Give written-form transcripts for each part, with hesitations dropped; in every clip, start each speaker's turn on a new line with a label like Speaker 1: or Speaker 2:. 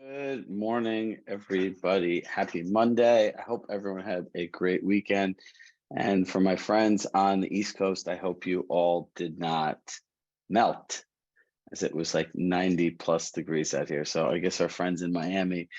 Speaker 1: Good morning, everybody. Happy Monday. I hope everyone had a great weekend. And for my friends on the East Coast, I hope you all did not melt as it was like 90 plus degrees out here. So I guess our friends in Miami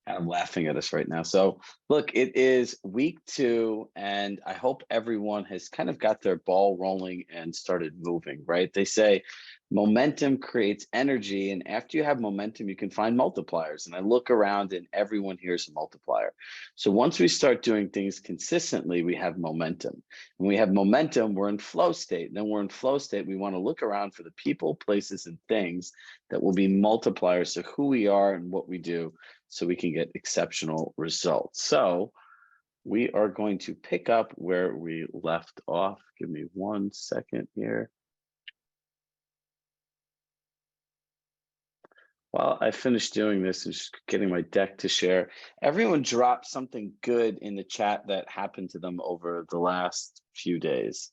Speaker 1: kind of laughing at us right now. So look, it is week 2, and I hope everyone has kind of got their ball rolling and started moving, right? They say momentum creates energy, and after you have momentum, you can find multipliers. And I look around and everyone here is a multiplier. So once we start doing things consistently, we have momentum. When we have momentum, we're in flow state. And then we're in flow state, we want to look around for the people, places, and things that will be multipliers to who we are and what we do so we can get exceptional results. So we are going to pick up where we left off. Give me 1 second here. While I finish doing this and just getting my deck to share, everyone dropped something good in the chat that happened to them over the last few days.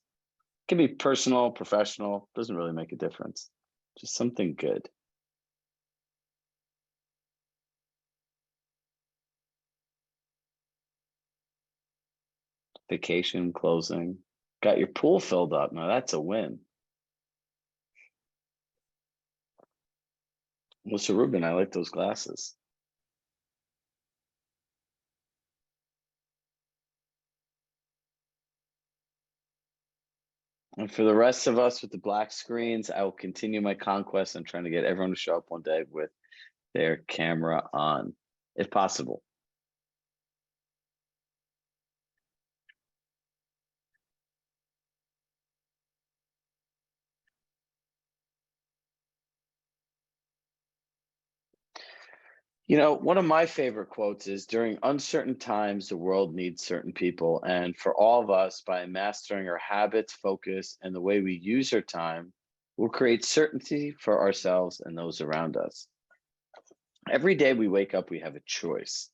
Speaker 1: It can be personal, professional, doesn't really make a difference. Just something good. Vacation closing. Got your pool filled up. Now that's a win. Mr. Rubin, I like those glasses. And for the rest of us with the black screens, I will continue my conquest. I'm trying to get everyone to show up one day with their camera on, if possible. You know, one of my favorite quotes is during uncertain times, the world needs certain people. And for all of us, by mastering our habits, focus, and the way we use our time, we'll create certainty for ourselves and those around us. Every day we wake up, we have a choice.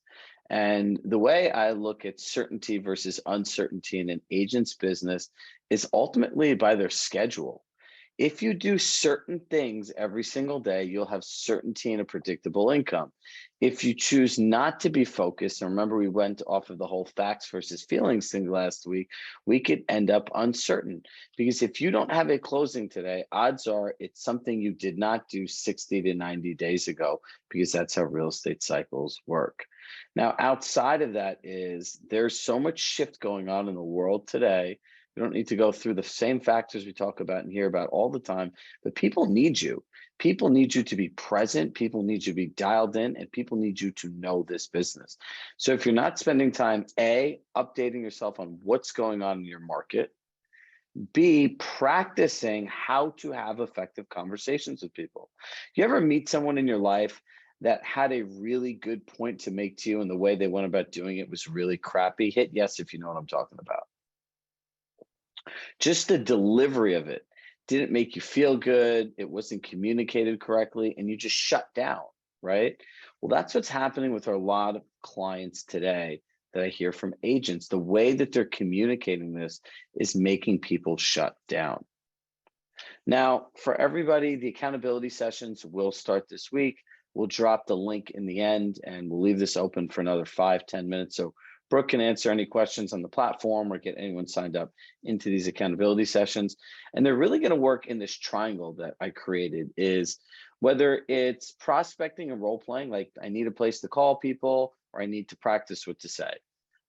Speaker 1: And the way I look at certainty versus uncertainty in an agent's business is ultimately by their schedule. If you do certain things every single day, you'll have certainty and a predictable income. If you choose not to be focused, and remember we went off of the whole facts versus feelings thing last week, we could end up uncertain. Because if you don't have a closing today, odds are it's something you did not do 60 to 90 days ago, because that's how real estate cycles work. Now, outside of that is there's so much shift going on in the world today. You don't need to go through the same factors we talk about and hear about all the time, but people need you. People need you to be present. People need you to be dialed in, and people need you to know this business. So if you're not spending time, A, updating yourself on what's going on in your market, B, practicing how to have effective conversations with people. You ever meet someone in your life that had a really good point to make to you and the way they went about doing it was really crappy? Hit yes if you know what I'm talking about. Just the delivery of it didn't make you feel good. It wasn't communicated correctly, and you just shut down, right? Well, that's what's happening with a lot of clients today that I hear from agents. The way that they're communicating this is making people shut down. Now, for everybody, the accountability sessions will start this week. We'll drop the link in the end, and we'll leave this open for another 5-10 minutes. So Brooke can answer any questions on the platform or get anyone signed up into these accountability sessions. And they're really going to work in this triangle that I created, is whether it's prospecting and role playing, like I need a place to call people or I need to practice what to say.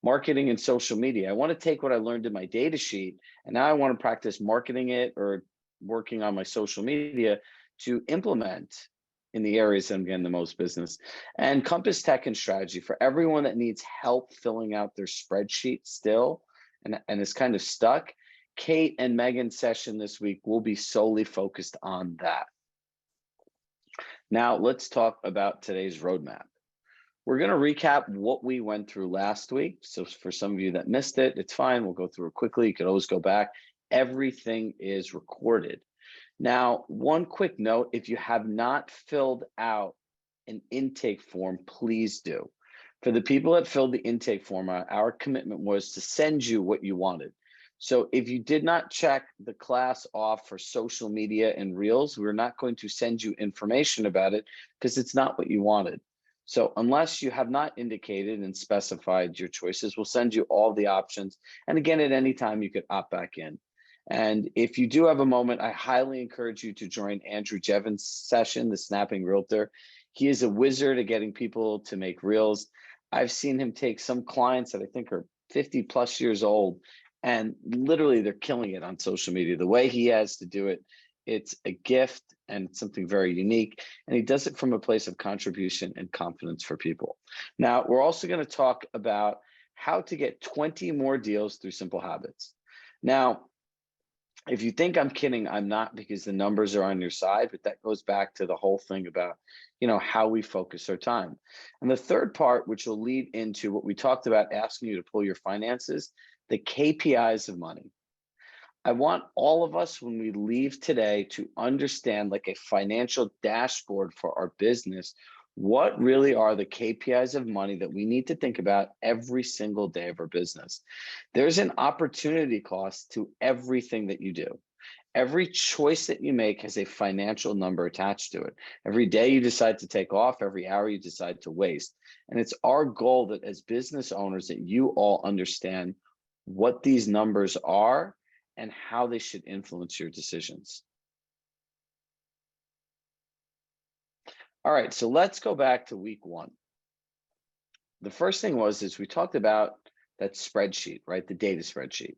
Speaker 1: Marketing and social media. I want to take what I learned in my data sheet and now I want to practice marketing it or working on my social media to implement in the areas that I'm getting the most business. And Compass Tech and Strategy for everyone that needs help filling out their spreadsheet still and is kind of stuck. Kate and Megan's session this week will be solely focused on that. Now let's talk about today's roadmap. We're going to recap what we went through last week. So for some of you that missed it, it's fine. We'll go through it quickly. You can always go back. Everything is recorded. Now, one quick note, if you have not filled out an intake form, please do. For the people that filled the intake form out, our commitment was to send you what you wanted. So if you did not check the class off for social media and reels, we're not going to send you information about it because it's not what you wanted. So unless you have not indicated and specified your choices, we'll send you all the options. And again, at any time, you could opt back in. And if you do have a moment, I highly encourage you to join Andrew Jevons' session, The Snapping Realtor. He is a wizard at getting people to make reels. I've seen him take some clients that I think are 50 plus years old, and literally they're killing it on social media. The way he has to do it, it's a gift and it's something very unique. And he does it from a place of contribution and confidence for people. Now, we're also going to talk about how to get 20 more deals through simple habits. Now, if you think I'm kidding, I'm not, because the numbers are on your side, but that goes back to the whole thing about, how we focus our time. And the third part, which will lead into what we talked about, asking you to pull your finances, the KPIs of money. I want all of us, when we leave today, to understand, like a financial dashboard for our business, what really are the KPIs of money that we need to think about every single day of our business. There's an opportunity cost to everything that you do. Every choice that you make has a financial number attached to it. Every day you decide to take off, every hour you decide to waste. And it's our goal that as business owners, that you all understand what these numbers are and how they should influence your decisions. All right, so let's go back to week one. The first thing is we talked about that spreadsheet, right? The data spreadsheet.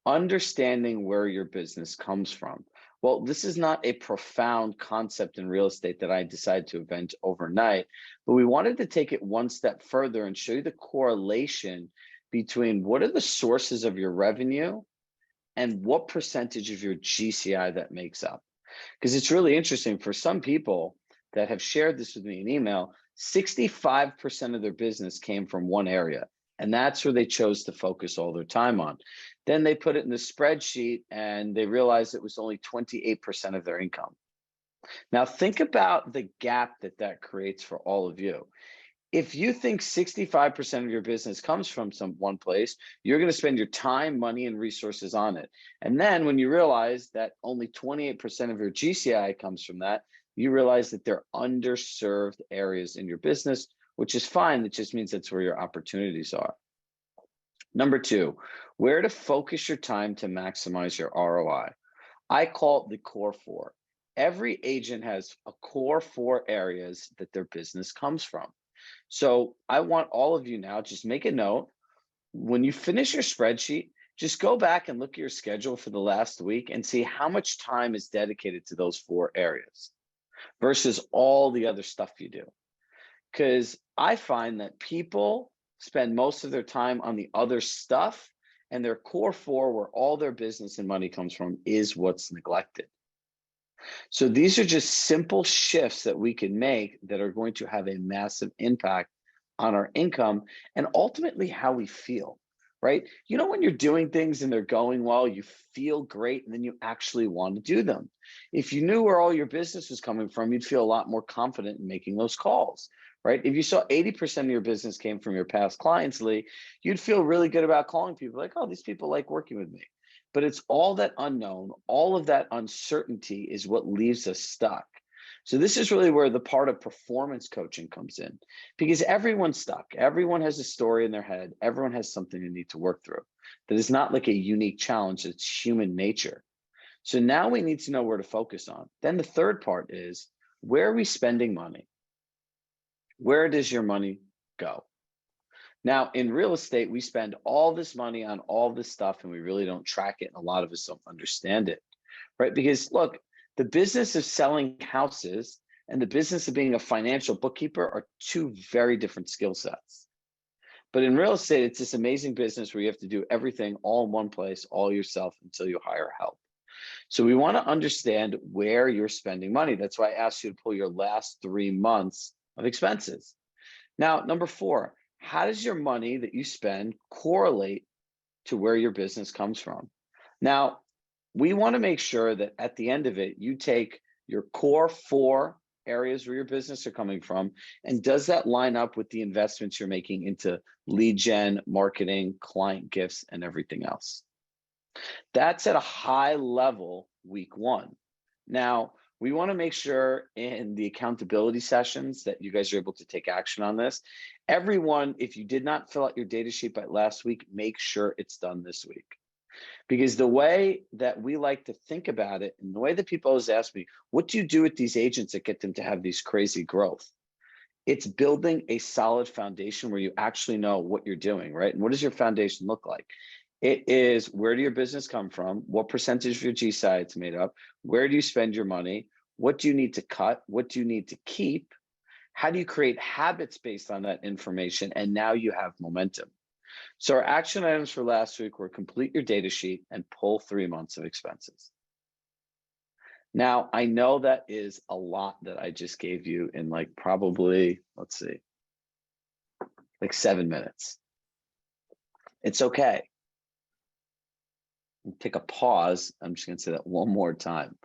Speaker 1: Understanding where your business comes from. Well, this is not a profound concept in real estate that I decided to invent overnight, but we wanted to take it one step further and show you the correlation between what are the sources of your revenue and what percentage of your GCI that makes up. Because it's really interesting for some people that have shared this with me in email, 65% of their business came from one area, and that's where they chose to focus all their time on. Then they put it in the spreadsheet and they realized it was only 28% of their income. Now think about the gap that creates for all of you. If you think 65% of your business comes from one place, you're going to spend your time, money, and resources on it. And then when you realize that only 28% of your GCI comes from that, you realize that they're underserved areas in your business, which is fine. It just means that's where your opportunities are. Number two, where to focus your time to maximize your ROI. I call it the core four. Every agent has a core four areas that their business comes from. So I want all of you now, just make a note. When you finish your spreadsheet, just go back and look at your schedule for the last week and see how much time is dedicated to those four areas versus all the other stuff you do. Because I find that people spend most of their time on the other stuff, and their core four, where all their business and money comes from, is what's neglected. So these are just simple shifts that we can make that are going to have a massive impact on our income and ultimately how we feel, right? When you're doing things and they're going well, you feel great, and then you actually want to do them. If you knew where all your business was coming from, you'd feel a lot more confident in making those calls, right? If you saw 80% of your business came from your past clients, Lee, you'd feel really good about calling people like, oh, these people like working with me. But it's all that unknown, all of that uncertainty is what leaves us stuck. So this is really where the part of performance coaching comes in, because everyone's stuck. Everyone has a story in their head. Everyone has something they need to work through. That is not like a unique challenge. It's human nature. So now we need to know where to focus on. Then the third part is, where are we spending money? Where does your money go? Now, in real estate, we spend all this money on all this stuff and we really don't track it. And a lot of us don't understand it, right? Because look, the business of selling houses and the business of being a financial bookkeeper are two very different skill sets. But in real estate, it's this amazing business where you have to do everything all in one place, all yourself, until you hire help. So we want to understand where you're spending money. That's why I asked you to pull your last 3 months of expenses. Now, number four, how does your money that you spend correlate to where your business comes from? Now, we want to make sure that at the end of it, you take your core four areas where your business are coming from, and does that line up with the investments you're making into lead gen, marketing, client gifts, and everything else? That's at a high level week one. Now, We want to make sure in the accountability sessions that you guys are able to take action on this. Everyone, if you did not fill out your data sheet by last week, make sure it's done this week. Because the way that we like to think about it, and the way that people always ask me, what do you do with these agents that get them to have these crazy growth? It's building a solid foundation where you actually know what you're doing, right? And what does your foundation look like? It is, where do your business come from? What percentage of your GSI it's made up? Where do you spend your money? What do you need to cut? What do you need to keep? How do you create habits based on that information? And now you have momentum. So our action items for last week were complete your data sheet and pull 3 months of expenses. Now, I know that is a lot that I just gave you in like probably, let's see, like 7 minutes. It's okay. Take a pause. I'm just going to say that one more time.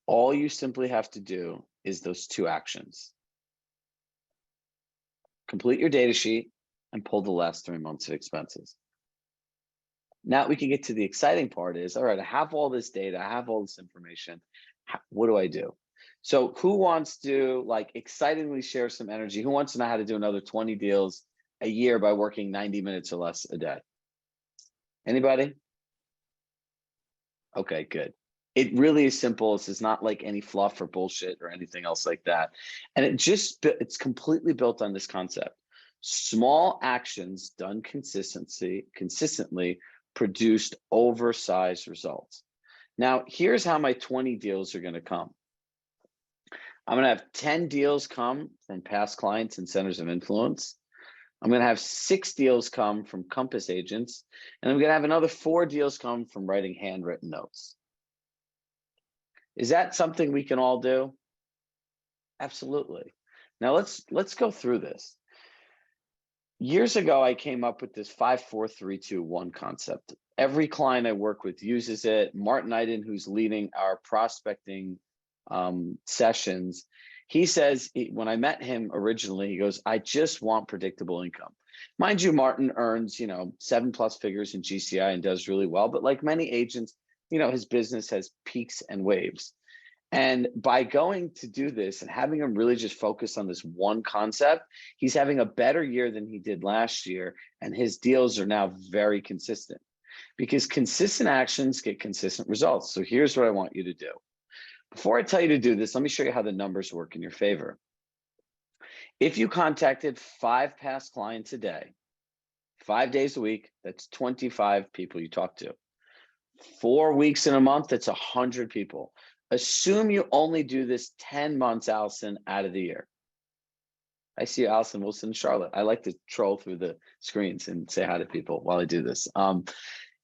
Speaker 1: All you simply have to do is those 2 actions. Complete your data sheet and pull the last 3 months of expenses. Now we can get to the exciting part is, all right, I have all this data, I have all this information. What do I do? So who wants to like excitingly share some energy? Who wants to know how to do another 20 deals a year by working 90 minutes or less a day? Anybody? Okay, good. It really is simple. This is not like any fluff or bullshit or anything else like that. And it's completely built on this concept. Small actions done consistently produced oversized results. Now, here's how my 20 deals are going to come. I'm going to have 10 deals come from past clients and centers of influence. I'm going to have 6 deals come from Compass agents, and I'm going to have another 4 deals come from writing handwritten notes. Is that something we can all do? Absolutely. Now let's go through this. Years ago, I came up with this 5, 4, 3, 2, 1 concept. Every client I work with uses it. Martin Iden, who's leading our prospecting sessions, he says, when I met him originally, he goes, I just want predictable income. Mind you, Martin earns, 7+ figures in GCI and does really well. But like many agents, his business has peaks and waves. And by going to do this and having him really just focus on this one concept, he's having a better year than he did last year. And his deals are now very consistent because consistent actions get consistent results. So here's what I want you to do. Before I tell you to do this, let me show you how the numbers work in your favor. If you contacted 5 past clients a day, 5 days a week, that's 25 people you talk to. 4 weeks in a month, that's 100 people. Assume you only do this 10 months, Allison, out of the year. I see Allison Wilson, Charlotte. I like to troll through the screens and say hi to people while I do this.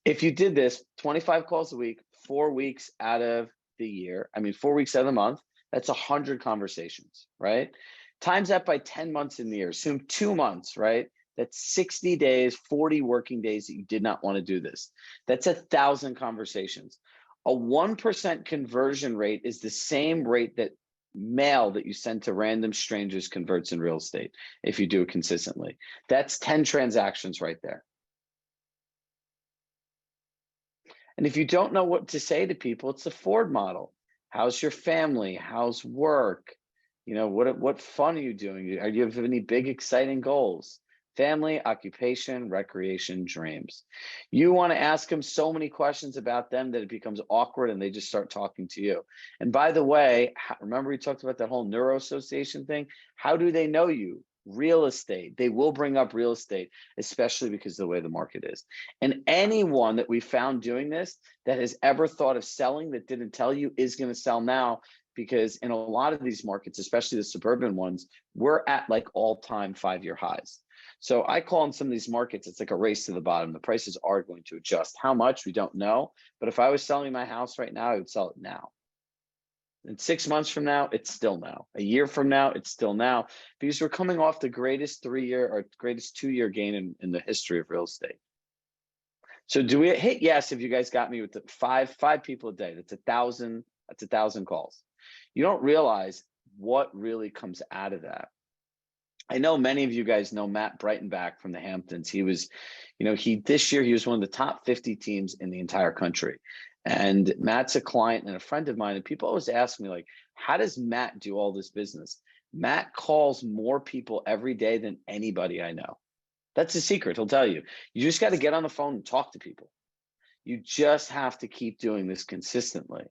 Speaker 1: If you did this 25 calls a week, 4 weeks out of the year, 4 weeks out of the month, that's 100 conversations, right? Times that by 10 months in the year. Assume 2 months, right? That's 60 days, 40 working days that you did not want to do this. That's 1,000 conversations. A 1% conversion rate is the same rate that mail that you send to random strangers converts in real estate if you do it consistently. That's 10 transactions right there. And if you don't know what to say to people, it's the Ford model. How's your family? How's work? What fun are you doing? Do you have any big, exciting goals? Family, occupation, recreation, dreams. You want to ask them so many questions about them that it becomes awkward and they just start talking to you. And by the way, remember we talked about that whole neuro association thing? How do they know you? Real estate. They will bring up real estate, especially because of the way the market is. And anyone that we found doing this that has ever thought of selling that didn't tell you is going to sell now, because in a lot of these markets, especially the suburban ones, we're at like all-time 5-year highs. So I call in some of these markets, it's like a race to the bottom. The prices are going to adjust. How much, we don't know. But if I was selling my house right now, I would sell it now. And 6 months from now, it's still now. A year from now, it's still now. Because we're coming off the greatest 3-year or greatest 2-year gain in the history of real estate. So do we hit yes if you guys got me with the five people a day? That's 1,000. That's 1,000 calls. You don't realize what really comes out of that. I know many of you guys know Matt Breitenbach from the Hamptons. He was, this year he was one of the top 50 teams in the entire country. And Matt's a client and a friend of mine. And people always ask me, like, how does Matt do all this business? Matt calls more people every day than anybody I know. That's the secret. He'll tell you. You just got to get on the phone and talk to people. You just have to keep doing this consistently.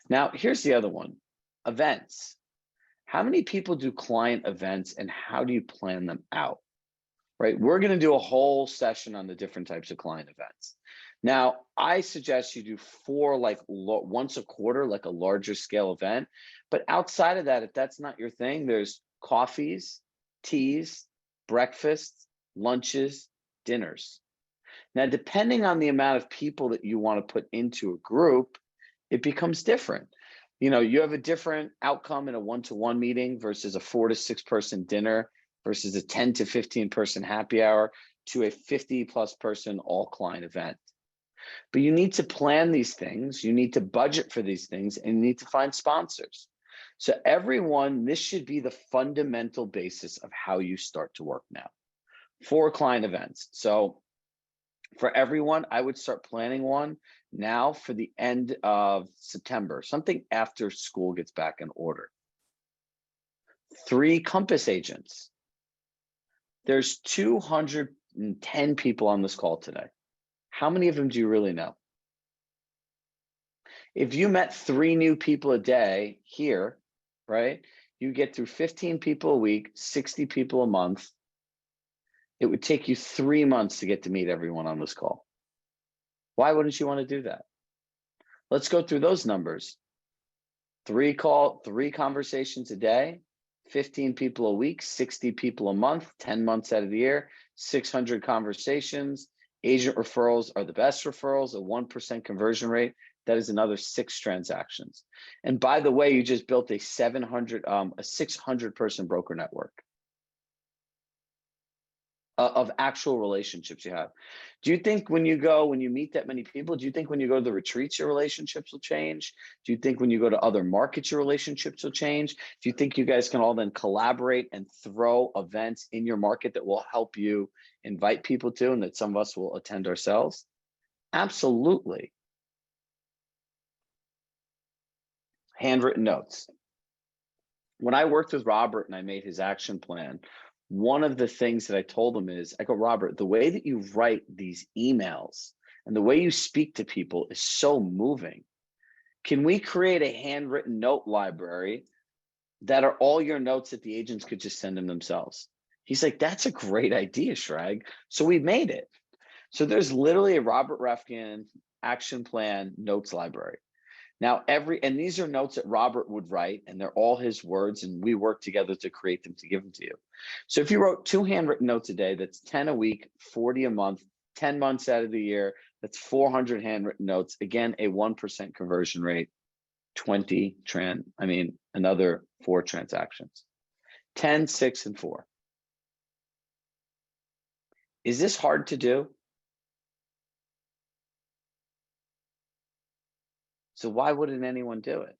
Speaker 1: Now, here's the other one, events. How many people do client events and how do you plan them out? Right? We're going to do a whole session on the different types of client events. Now, I suggest you do 4 like once a quarter, like a larger scale event. But outside of that, if that's not your thing, there's coffees, teas, breakfasts, lunches, dinners. Now, depending on the amount of people that you want to put into a group, it becomes different. You have a different outcome in a 1-to-1 meeting versus a 4 to 6 person dinner versus a 10 to 15 person happy hour to a 50 plus person all client event. But you need to plan these things, you need to budget for these things, and you need to find sponsors. So everyone, this should be the fundamental basis of how you start to work now. 4 client events. So for everyone, I would start planning one now for the end of September, something after school gets back in order. 3 Compass agents. There's 210 people on this call today. How many of them do you really know? If you met 3 new people a day here, right? You get through 15 people a week, 60 people a month. It would take you 3 months to get to meet everyone on this call. Why wouldn't you want to do that? Let's go through those numbers. 3 conversations a day, 15 people a week, 60 people a month, 10 months out of the year, 600 conversations. Agent referrals are the best referrals, a 1% conversion rate. That is another 6 transactions. And by the way, you just built a 600 person broker network of actual relationships you have. Do you think when you meet that many people, do you think when you go to the retreats, your relationships will change? Do you think when you go to other markets, your relationships will change? Do you think you guys can all then collaborate and throw events in your market that will help you invite people to and that some of us will attend ourselves? Absolutely. Handwritten notes. When I worked with Robert and I made his action plan, one of the things that I told him is, I go, Robert, the way that you write these emails and the way you speak to people is so moving. Can we create a handwritten note library that are all your notes that the agents could just send them themselves? He's like, that's a great idea, Chirag. So we made it. So there's literally a Robert Refkin action plan notes library. Now, and these are notes that Robert would write, and they're all his words, and we work together to create them to give them to you. So if you wrote 2 handwritten notes a day, that's 10 a week, 40 a month, 10 months out of the year, that's 400 handwritten notes. Again, a 1% conversion rate, another 4 transactions. 10, 6, and 4. Is this hard to do? So why wouldn't anyone do it?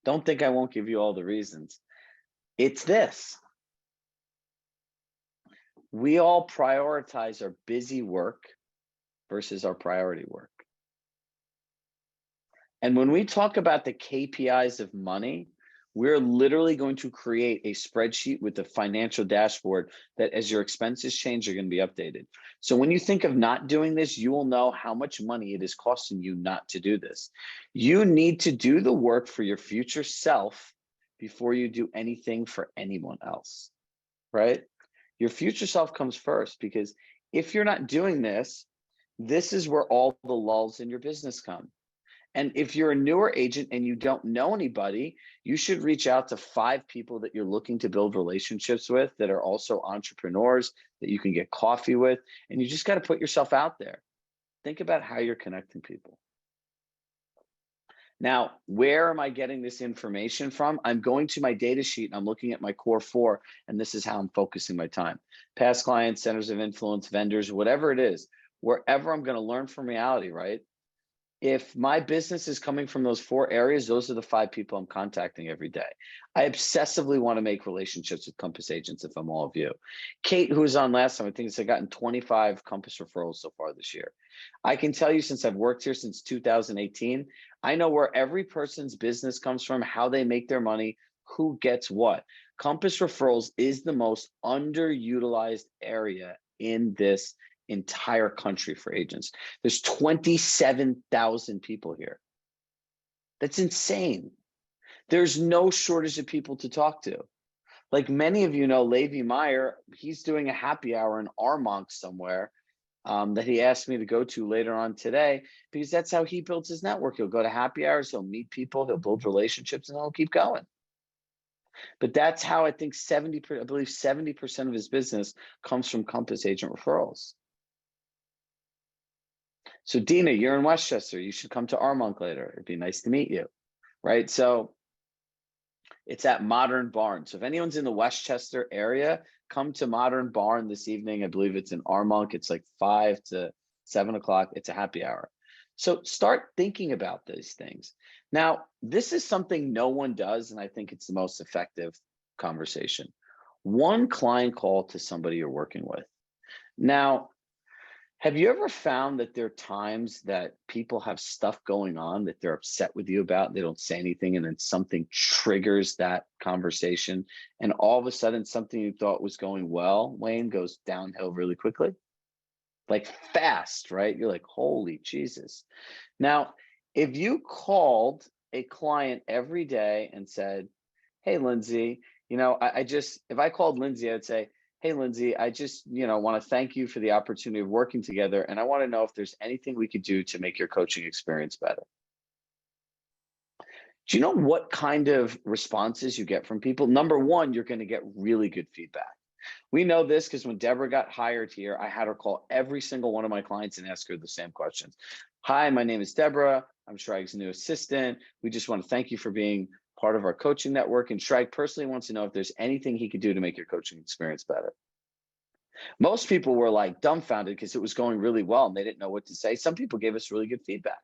Speaker 1: Don't think I won't give you all the reasons. It's this. We all prioritize our busy work versus our priority work. And when we talk about the KPIs of money, we're literally going to create a spreadsheet with a financial dashboard that as your expenses change, are going to be updated. So when you think of not doing this, you will know how much money it is costing you not to do this. You need to do the work for your future self before you do anything for anyone else, right? Your future self comes first, because if you're not doing this, this is where all the lulls in your business come. And if you're a newer agent and you don't know anybody, you should reach out to 5 people that you're looking to build relationships with that are also entrepreneurs that you can get coffee with. And you just got to put yourself out there. Think about how you're connecting people. Now, where am I getting this information from? I'm going to my data sheet and I'm looking at my core 4, and this is how I'm focusing my time. Past clients, centers of influence, vendors, whatever it is, wherever I'm going to learn from reality, right? If my business is coming from those 4 areas, those are the 5 people I'm contacting every day. I obsessively want to make relationships with Compass agents if I'm all of you. Kate, who was on last time, I think has gotten 25 Compass referrals so far this year. I can tell you, since I've worked here since 2018, I know where every person's business comes from, how they make their money, who gets what. Compass referrals is the most underutilized area in this entire country for agents. There's 27,000 people here. That's insane. There's no shortage of people to talk to. Like many of you know, Levi Meyer, he's doing a happy hour in Armonk somewhere that he asked me to go to later on today, because that's how he builds his network. He'll go to happy hours, he'll meet people, he'll build relationships, and he'll keep going. But that's how I think I believe 70% of his business comes from Compass agent referrals. So Dina, you're in Westchester. You should come to Armonk later. It'd be nice to meet you, right? So it's at Modern Barn. So if anyone's in the Westchester area, come to Modern Barn this evening. I believe it's in Armonk. It's like 5 to 7 o'clock. It's a happy hour. So start thinking about these things. Now, this is something no one does, and I think it's the most effective conversation. One client call to somebody you're working with. Now, have you ever found that there are times that people have stuff going on that they're upset with you about, they don't say anything, and then something triggers that conversation, and all of a sudden something you thought was going well, Wayne, goes downhill really quickly? Like fast, right? You're like, holy Jesus. Now, if you called a client every day and said, hey, Lindsay, if I called Lindsay, I'd say, hey, Lindsay, I just, want to thank you for the opportunity of working together. And I want to know if there's anything we could do to make your coaching experience better. Do you know what kind of responses you get from people? Number one, you're going to get really good feedback. We know this because when Deborah got hired here, I had her call every single one of my clients and ask her the same questions. Hi, my name is Deborah. I'm Chirag's new assistant. We just want to thank you for being part of our coaching network. And Chirag personally wants to know if there's anything he could do to make your coaching experience better. Most people were like dumbfounded because it was going really well and they didn't know what to say. Some people gave us really good feedback.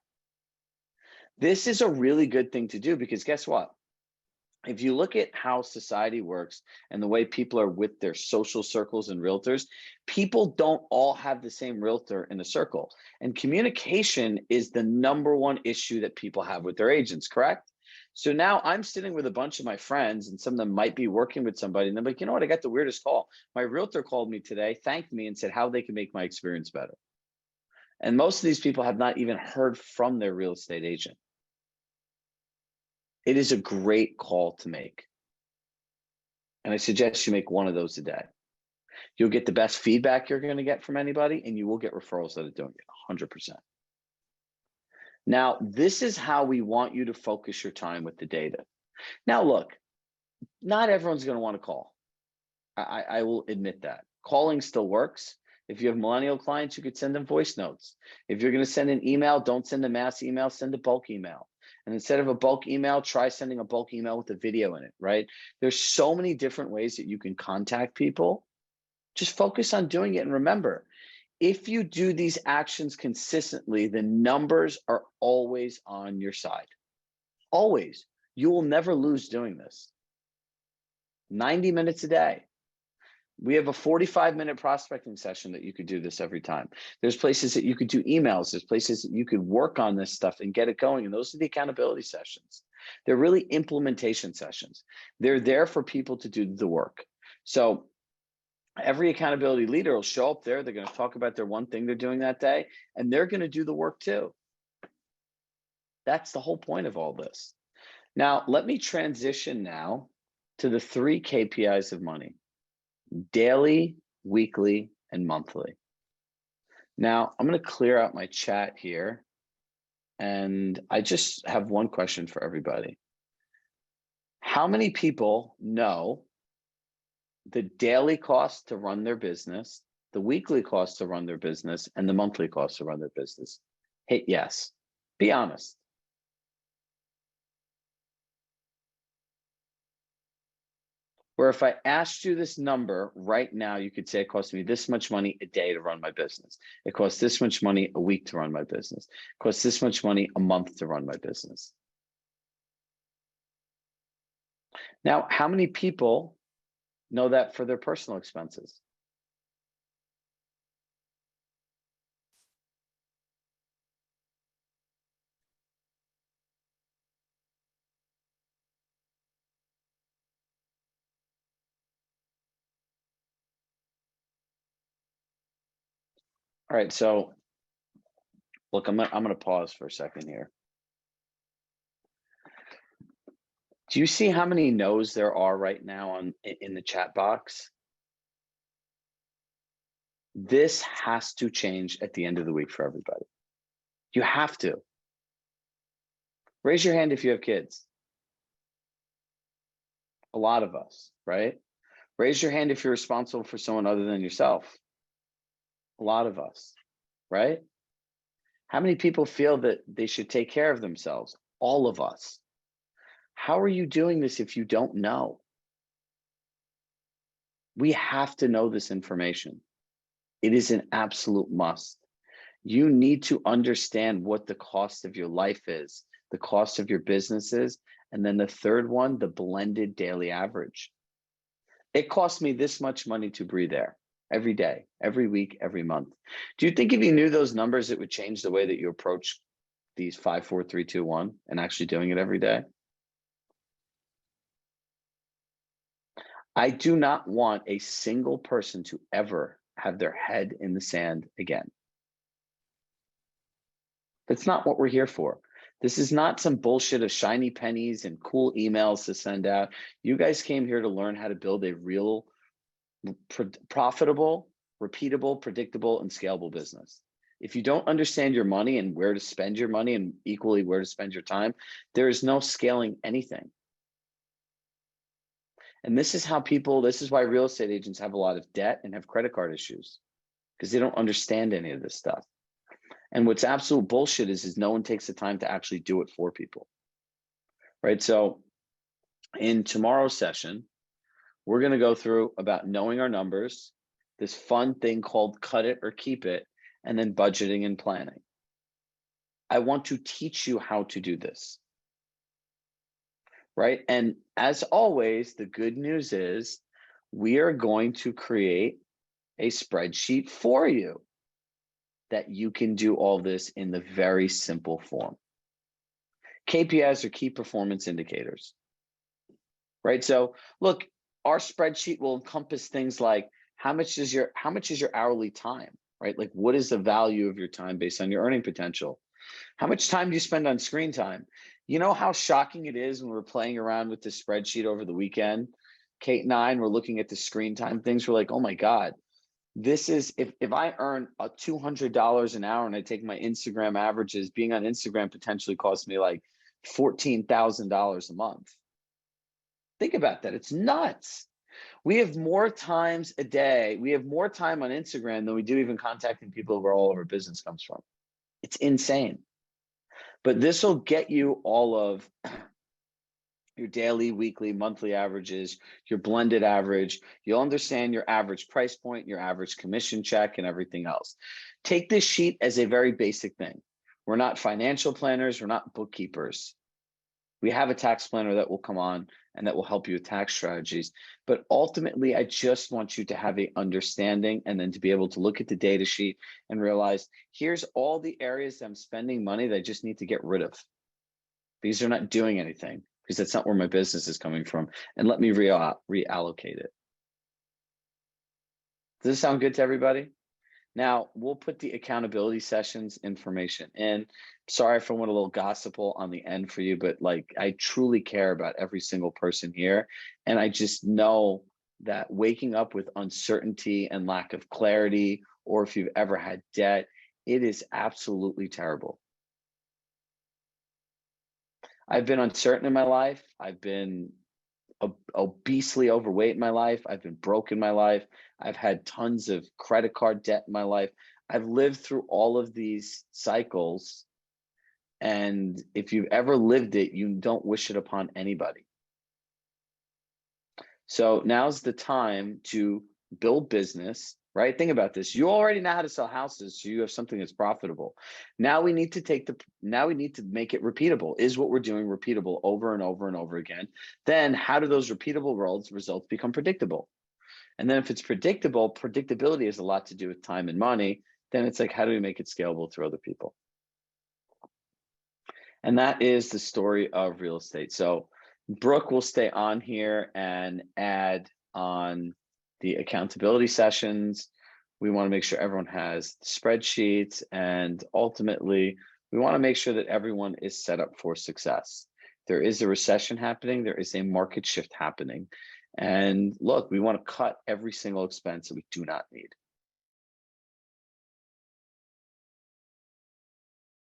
Speaker 1: This is a really good thing to do because guess what? If you look at how society works and the way people are with their social circles and realtors, people don't all have the same realtor in a circle. And communication is the number one issue that people have with their agents, correct? So now I'm sitting with a bunch of my friends, and some of them might be working with somebody, and they're like, you know what, I got the weirdest call. My realtor called me today, thanked me, and said how they can make my experience better. And most of these people have not even heard from their real estate agent. It is a great call to make. And I suggest you make one of those a day. You'll get the best feedback you're going to get from anybody, and you will get referrals that are doing it 100%. Now, this is how we want you to focus your time with the data. Now, look, not everyone's going to want to call. I will admit that. Calling still works. If you have millennial clients, you could send them voice notes. If you're going to send an email, don't send a mass email, send a bulk email. And instead of a bulk email, try sending a bulk email with a video in it, right? There's so many different ways that you can contact people. Just focus on doing it. And remember, if you do these actions consistently, the numbers are always on your side. Always. You will never lose doing this. 90 minutes a day. We have a 45-minute prospecting session that you could do this every time. There's places that you could do emails. There's places that you could work on this stuff and get it going. And those are the accountability sessions. They're really implementation sessions. They're there for people to do the work. So every accountability leader will show up there. They're going to talk about their one thing they're doing that day, and they're going to do the work too. That's the whole point of all this. Now, let me transition now to the 3 KPIs of money: daily, weekly, and monthly. Now, I'm going to clear out my chat here, and I just have one question for everybody. How many people know the daily cost to run their business, the weekly cost to run their business, and the monthly cost to run their business? Hit yes. Be honest. Where if I asked you this number right now, you could say it costs me this much money a day to run my business. It costs this much money a week to run my business. It costs this much money a month to run my business. Now, how many people know that for their personal expenses? All right, so look, I'm gonna pause for a second here. Do you see how many no's there are right now in the chat box? This has to change at the end of the week for everybody. You have to. Raise your hand if you have kids. A lot of us, right? Raise your hand if you're responsible for someone other than yourself. A lot of us, right? How many people feel that they should take care of themselves? All of us. How are you doing this if you don't know? We have to know this information. It is an absolute must. You need to understand what the cost of your life is, the cost of your business is, and then the third one, the blended daily average. It costs me this much money to breathe air every day, every week, every month. Do you think if you knew those numbers, it would change the way that you approach these 5, 4, 3, 2, 1 and actually doing it every day? I do not want a single person to ever have their head in the sand again. That's not what we're here for. This is not some bullshit of shiny pennies and cool emails to send out. You guys came here to learn how to build a real, profitable, repeatable, predictable, and scalable business. If you don't understand your money and where to spend your money and equally where to spend your time, there is no scaling anything. And this is why real estate agents have a lot of debt and have credit card issues, because they don't understand any of this stuff. And what's absolute bullshit is no one takes the time to actually do it for people, right? So in tomorrow's session, we're going to go through about knowing our numbers, this fun thing called cut it or keep it, and then budgeting and planning. I want to teach you how to do this, right? And as always, the good news is we are going to create a spreadsheet for you that you can do all this in the very simple form. KPIs are key performance indicators, right? So look, our spreadsheet will encompass things like how much is your hourly time, right? Like what is the value of your time based on your earning potential? How much time do you spend on screen time? You know how shocking it is when we're playing around with the spreadsheet over the weekend? Kate and I, we're looking at the screen time things. We're like, oh my God, this is, if I earn a $200 an hour and I take my Instagram averages, being on Instagram potentially costs me like $14,000 a month. Think about that. It's nuts. We have more times a day. We have more time on Instagram than we do even contacting people where all of our business comes from. It's insane. But this will get you all of your daily, weekly, monthly averages, your blended average. You'll understand your average price point, your average commission check, and everything else. Take this sheet as a very basic thing. We're not financial planners. We're not bookkeepers. We have a tax planner that will come on and that will help you with tax strategies. But ultimately, I just want you to have an understanding and then to be able to look at the data sheet and realize, here's all the areas that I'm spending money that I just need to get rid of. These are not doing anything because that's not where my business is coming from. And let me reallocate it. Does this sound good to everybody? Now, we'll put the accountability sessions information in. Sorry if I went a little gossipful on the end for you, but like I truly care about every single person here. And I just know that waking up with uncertainty and lack of clarity, or if you've ever had debt, it is absolutely terrible. I've been uncertain in my life. I've been obesely overweight in my life. I've been broke in my life. I've had tons of credit card debt in my life. I've lived through all of these cycles. And if you've ever lived it, you don't wish it upon anybody. So now's the time to build business, right? Think about this. You already know how to sell houses, so you have something that's profitable. Now we need to make it repeatable. Is what we're doing repeatable over and over and over again? Then how do those repeatable results become predictable? And then if it's predictable, predictability has a lot to do with time and money. Then it's like, how do we make it scalable through other people? And that is the story of real estate. So Brooke will stay on here and add on the accountability sessions. We want to make sure everyone has spreadsheets, and ultimately, we want to make sure that everyone is set up for success. There is a recession happening, there is a market shift happening. And look, we want to cut every single expense that we do not need.